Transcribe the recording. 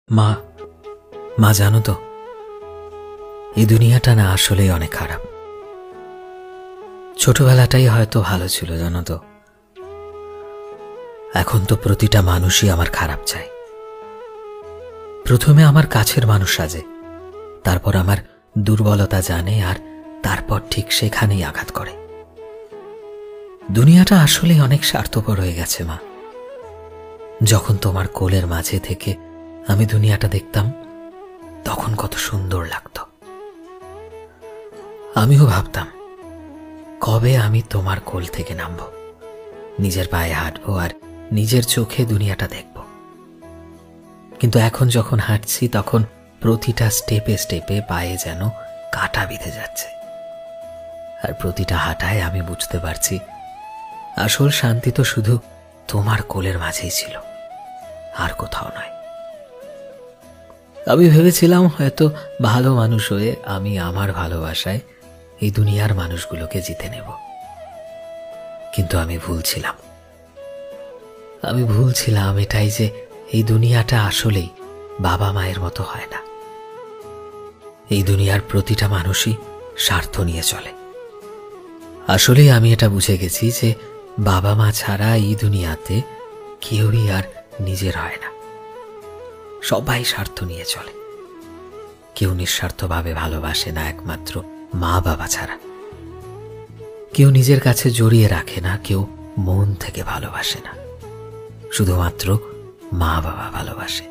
মা মা জানো তো, এই দুনিয়াটা না আসলেই অনেক খারাপ। ছোটবেলাটাই হয়তো ভালো ছিল জানো তো, এখন তো প্রতিটা মানুষই আমার খারাপ চায়। প্রথমে আমার কাছের মানুষ সাজে, তারপর আমার দুর্বলতা জানে, আর তারপর ঠিক সেখানেই আঘাত করে। দুনিয়াটা আসলেই অনেক স্বার্থপর হয়ে গেছে মা। যখন তোমার কোলের মাঝে থেকে আমি দুনিয়াটা দেখতাম, তখন কত সুন্দর লাগতো। আমিও ভাবতাম কবে আমি তোমার কোল থেকে নামব, নিজের পায়ে হাঁটবো আর নিজের চোখে দুনিয়াটা দেখব। কিন্তু এখন যখন হাঁটছি, তখন প্রতিটা স্টেপে স্টেপে পায়ে যেন কাঁটা বিঁধে যাচ্ছে। আর প্রতিটা হাঁটায় আমি বুঝতে পারছি আসল শান্তি তো শুধু তোমার কোলের মাঝেই ছিল, আর কোথাও নয়। আমি ভেবেছিলাম হয়তো ভালো মানুষ হয়ে আমি আমার ভালোবাসায় এই দুনিয়ার মানুষগুলোকে জিতে নেব, কিন্তু আমি ভুলছিলাম এটাই যে এই দুনিয়াটা আসলেই বাবা মায়ের মতো হয় না। এই দুনিয়ার প্রতিটা মানুষই স্বার্থ নিয়ে চলে। আসলেই আমি এটা বুঝে গেছি যে বাবা মা ছাড়া এই দুনিয়াতে কেউই আর নিজের হয় না। সবাই স্বার্থ নিয়ে চলে, কেউ নিঃস্বার্থভাবে ভালোবাসে না একমাত্র মা বাবা ছাড়া। কেউ নিজের কাছে জড়িয়ে রাখে না, কেউ মন থেকে ভালোবাসে না, শুধুমাত্র মা বাবা ভালোবাসে।